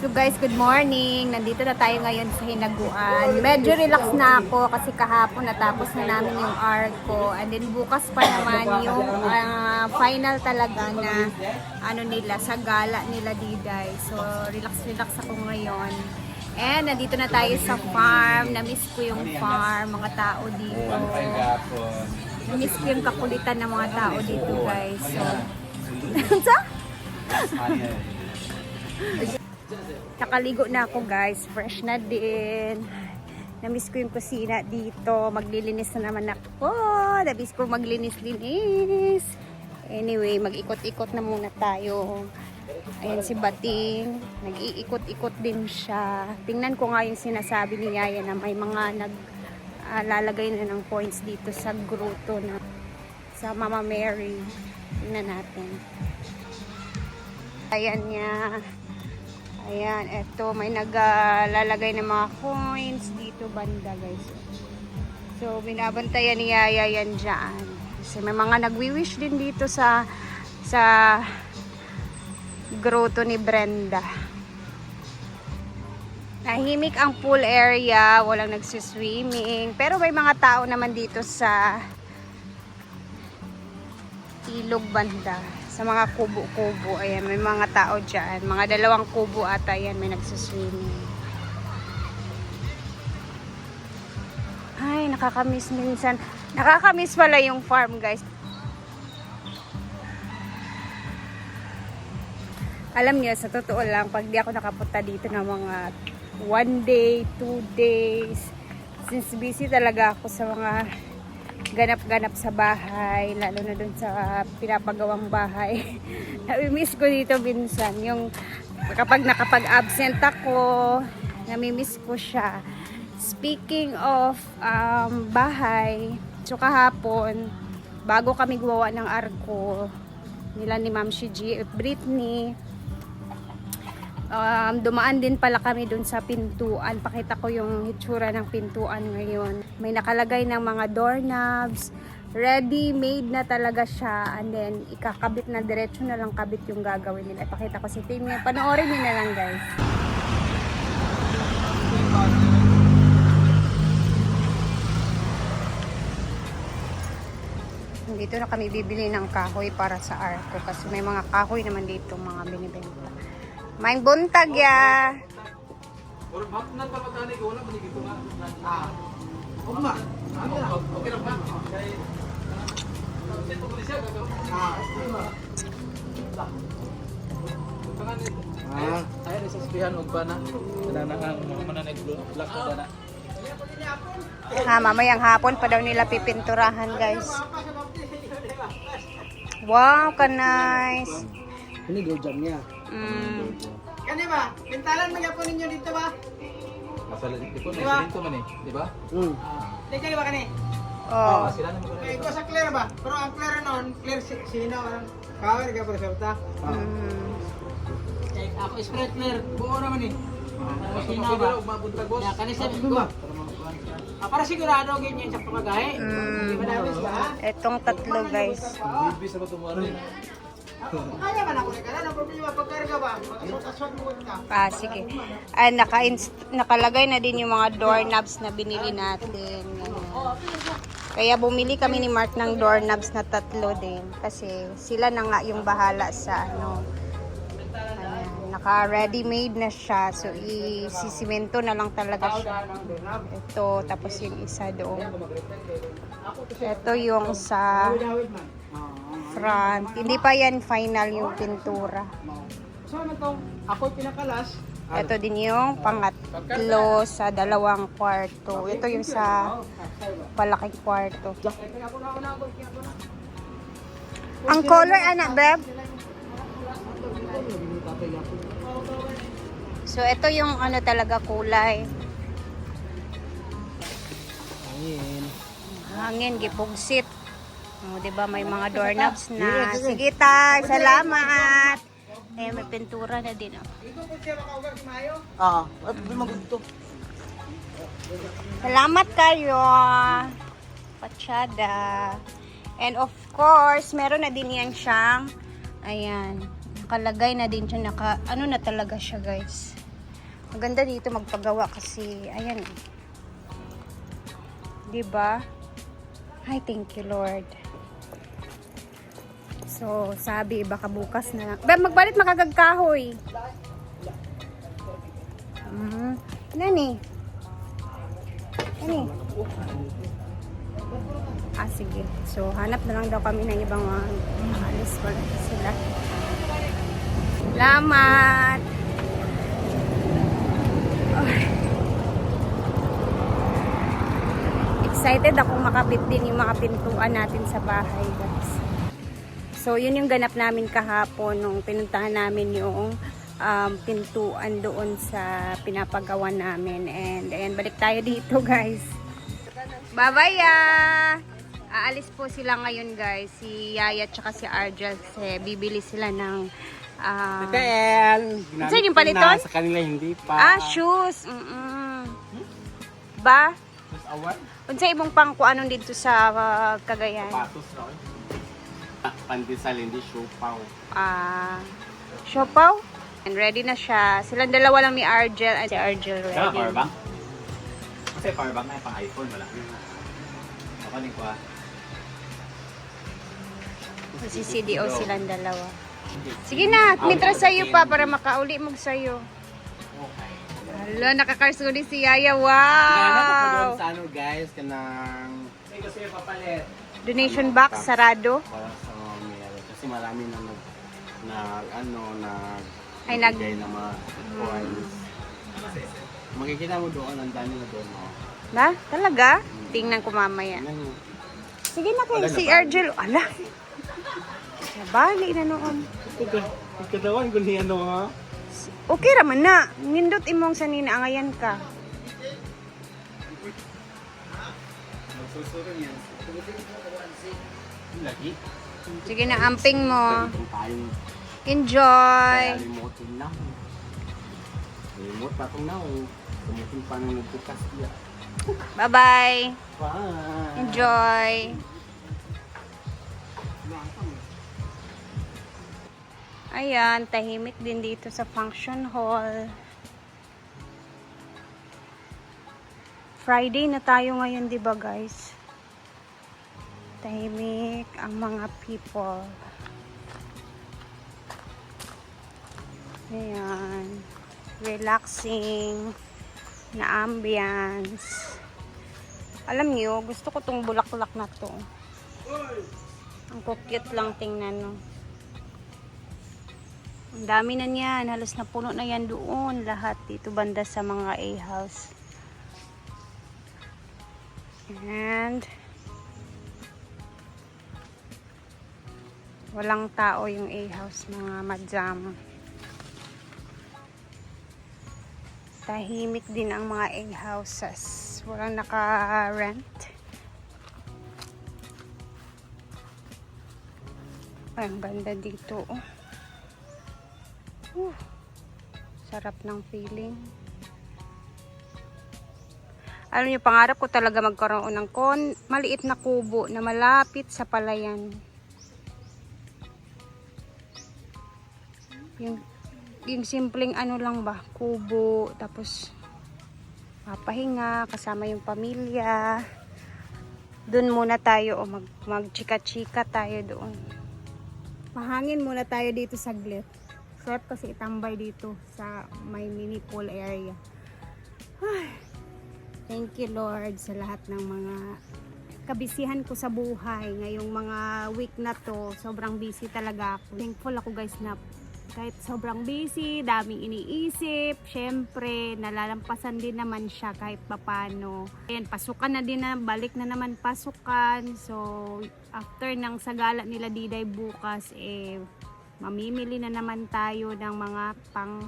So guys, good morning. Nandito na tayo ngayon sa Hinaguan. Medyo relax na ako kasi kahapon natapos na namin yung art ko. And then bukas pa naman yung final talaga na nila, sa gala nila Diday. So relax ako ngayon. And nandito na tayo sa farm. Na-miss ko yung farm, mga tao dito. Na-miss ko yung kakulitan ng mga tao dito guys. So, nakaligo na ako guys, fresh na din. Namiss ko yung kusina dito. Maglilinis na naman ako. Namiss ko maglinis-linis. Anyway, mag-ikot-ikot na muna tayo. Ayan si Bating. Nag-iikot-ikot din siya. Tingnan ko nga yung sinasabi ni Yaya na may mga naglalagay na ng points dito sa grotto na sa Mama Mary. Tingnan natin. Ayan niya. Ayan, eto may naglalagay ng mga coins dito banda guys. So binabantayan ni Yaya yan dyan. Kasi may mga nagwi-wish din dito sa grotto ni Brenda. Nahimik ang pool area, walang nagsiswimming. Pero may mga tao naman dito sa ilog banda. Sa mga kubo-kubo, ayan, may mga tao dyan. Mga 2 kubo ata yan, may nagsiswimming. Ay, nakakamiss minsan. Nakakamiss pala yung farm, guys. Alam niyo, sa totoo lang, pag di ako nakapunta dito ng mga 1 day, 2 days, since busy talaga ako sa mga ganap-ganap sa bahay, lalo na dun sa pinapagawang bahay. Nami-miss ko dito minsan, yung kapag nakapag-absent ako, nami-miss ko siya. Speaking of bahay, so kahapon, bago kami gumawa ng arko, nila ni Ma'am Shiji at Britney, dumaan din pala kami dun sa pintuan. Pakita ko yung hitsura ng pintuan ngayon. May nakalagay ng mga doorknobs. Ready made na talaga siya. And then, ikakabit na, diretso na lang kabit yung gagawin nila. Ipakita ko sa inyo. Panoorin nyo na lang guys. Dito na kami bibili ng kahoy para sa arko. Kasi may mga kahoy naman dito mga binibenta. May buntag ya. Ay, sasabihan og bana. Mamayang hapon pa daw nila pipinturahan, guys. Wow, ka nice. Ini go jam niya. Kani ba? Pintalan magyapon ninyo dito ba? Masala dito na dito man eh, di ba? Di kani ba kani? Oh. Sila na mo Kay ko sa clear ba? Pero ang clear noon, clear sino ang cover ka pa resulta. Kay ako spread clear, buo naman eh. Sino ba? Ya kani sa ko. Para sigurado gyud yan sa pagagahe. Di ba dapat ba? Etong tatlo, guys. Bibi sa batumaro. Kaya man ako na problema pagkarga ba? Aswat mo ka. Sige. Nakalagay na din yung mga doorknobs na binili natin. Ganyan. Kaya bumili kami ni Mark ng doorknobs na 3 din. Kasi sila na nga yung bahala sa naka-ready made na siya. So, isisimento na lang talaga siya. Ito, tapos yung isa doon. Ito yung sa front. Hindi pa yan final yung pintura. So ano to? Ako pinakalas. Ito din yung pangatlo sa 2 kwarto. Ito yung sa palaking kwarto. Ang color, anak, Beb? So, ito yung talaga kulay. Hangin, gipugsit. Diba, may mga doorknobs na. Sige tay, salamat. May pintura na din. Salamat kayo. Pachada. And of course, meron na din yan siyang, ayan, nakalagay na din siya, ano na talaga siya guys. Maganda dito magpagawa kasi, ayan. Diba? Ay, thank you, Lord. So, sabi, baka bukas na lang. Magbalit makagagkahoy. Nani? Nani? Ah, sige. So, hanap na lang daw kami ng ibang alis. Wala sila. Salamat! Excited akong makapit din yung mga pintuan natin sa bahay, guys. So, yun yung ganap namin kahapon nung pinuntahan namin yung pintuan doon sa pinapagawa namin. And ayan, balik tayo dito, guys. Bye-bye! Aalis po sila ngayon, guys. Si Yaya at si Argel. Kasi bibili sila ng Tel! saan yung paliton? Sa kanila hindi pa. Shoes. Ba? Shoes awan? Unsa imong pang kuanon dito sa Cagayan? Patos na ko. Pandesal, hindi siopaw. Siopaw? And ready na siya. Silang dalawa lang ni Argel. Si Argel ready. Kaya powerbank? Kasi powerbank na yung pang iPhone, wala. Nakaling ko Si CDO silang dalawa. Sige na, mitra sa'yo pa para makauli mo sa'yo. Okay. Hala, nakakarsuni si Yaya. Ano Wow! sa ano guys, kanang... Kasi papalit. Donation box, sarado. Para sa mga meron. Kasi marami na Ay, nagbigay ng mga coins. Makikita mo doon, ang dami na doon. Na? Talaga? Tingnan ko mamaya. Ano? Sige na kayo, si Argel. Ala! Nabali na noon. Ikatawan ko niya ha? Okay raman na. Nindot imong sa ninaangayan ka. Magsusunod yan. Lagi? Sige na, amping mo. Tayong Enjoy! remote na. Remote pa itong na. Tumutin pa nang nagbukas niya. Bye-bye! Bye! Enjoy! Ayan, tahimik din dito sa function hall. Friday na tayo ngayon, di ba guys? Tahimik ang mga people. Ayan. Relaxing na ambience. Alam niyo, gusto ko tong bulaklak na to. Ang cute lang tingnan, no? Ang dami na niyan. Halos na puno na yan doon. Lahat dito banda sa mga A-house. And walang tao yung A-house, mga madam. Tahimik din ang mga A-houses. Walang naka-rent. Ay, ang ganda dito. Sarap ng feeling. Alam niyo, pangarap ko talaga magkaroon ng maliit na kubo na malapit sa palayan. Yung simpleng ano lang ba, kubo, tapos papahinga, kasama yung pamilya. Doon muna tayo o mag-chika-chika tayo doon. Mahangin muna tayo dito saglit. Sarap kasi itambay dito sa may mini pool area. Ay, thank you Lord sa lahat ng mga kabisihan ko sa buhay. Ngayong mga week na to, sobrang busy talaga ako. Thankful ako guys na kahit sobrang busy, daming iniisip, syempre, nalalampasan din naman siya kahit papano. Ayan, pasukan na din na, balik na naman pasukan. So, after ng sagala nila Diday bukas, mamimili na naman tayo ng mga pang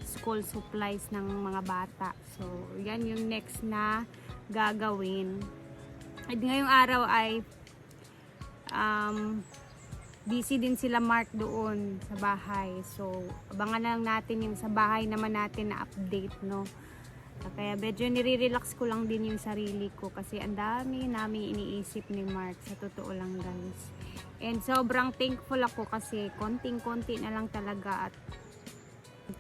school supplies ng mga bata. So, yan yung next na gagawin. At ngayong araw ay busy din sila Mark doon sa bahay. So, abangan lang natin yung sa bahay naman natin na update, no? Kaya medyo nire-relax ko lang din yung sarili ko kasi ang dami namin iniisip ni Mark, sa totoo lang guys. And sobrang thankful ako kasi konting-konti na lang talaga at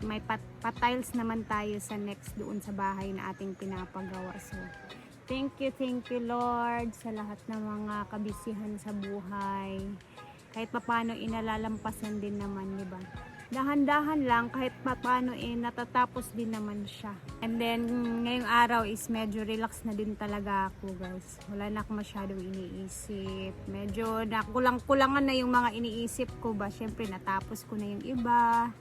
may pa-tiles naman tayo sa next doon sa bahay na ating pinapagawa. So, thank you Lord sa lahat ng mga kabisihan sa buhay. Kahit papaano inalalampasan din naman, di ba? Dahan-dahan lang, kahit papaano natatapos din naman siya. And then, ngayong araw is medyo relax na din talaga ako, guys. Wala na ako masyadong iniisip. Medyo kulang-kulangan na yung mga iniisip ko ba. Siyempre, natapos ko na yung iba.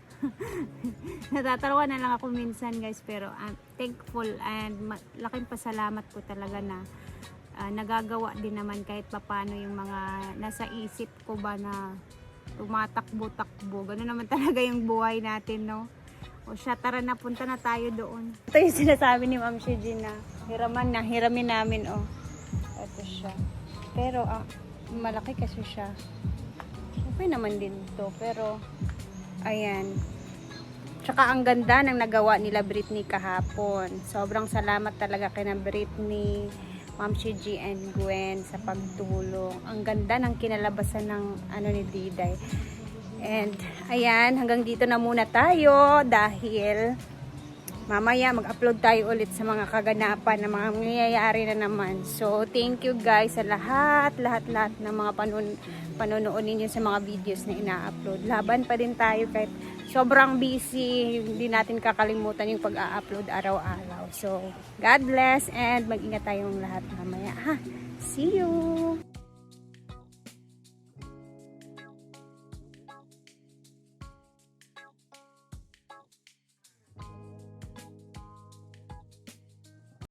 Natatawa na lang ako minsan, guys. Pero I'm thankful and laking pasalamat ko talaga na nagagawa din naman kahit papaano yung mga nasa isip ko ba na tumatakbo-takbo. Ganun naman talaga yung buhay natin, no? O siya, tara na, punta na tayo doon. Ito yung sinasabi ni Ma'am Shiji na hiramin namin, oh. Ito siya. Pero, malaki kasi siya. Okay naman din to, pero, ayan. Tsaka ang ganda ng nagawa nila Britney kahapon. Sobrang salamat talaga kay na Britney, Ma'am Shiji and Gwen sa pagtulong. Ang ganda ng kinalabasan ng ni Diday. And ayan, hanggang dito na muna tayo dahil mamaya mag-upload tayo ulit sa mga kaganapan na mga nangyayari na naman. So, thank you guys sa lahat ng mga panonood ninyo sa mga videos na ina-upload. Laban pa din tayo kahit sobrang busy, hindi natin kakalimutan yung pag-a-upload araw-araw. So, God bless and mag-ingat tayong lahat mamaya. Ha? See you!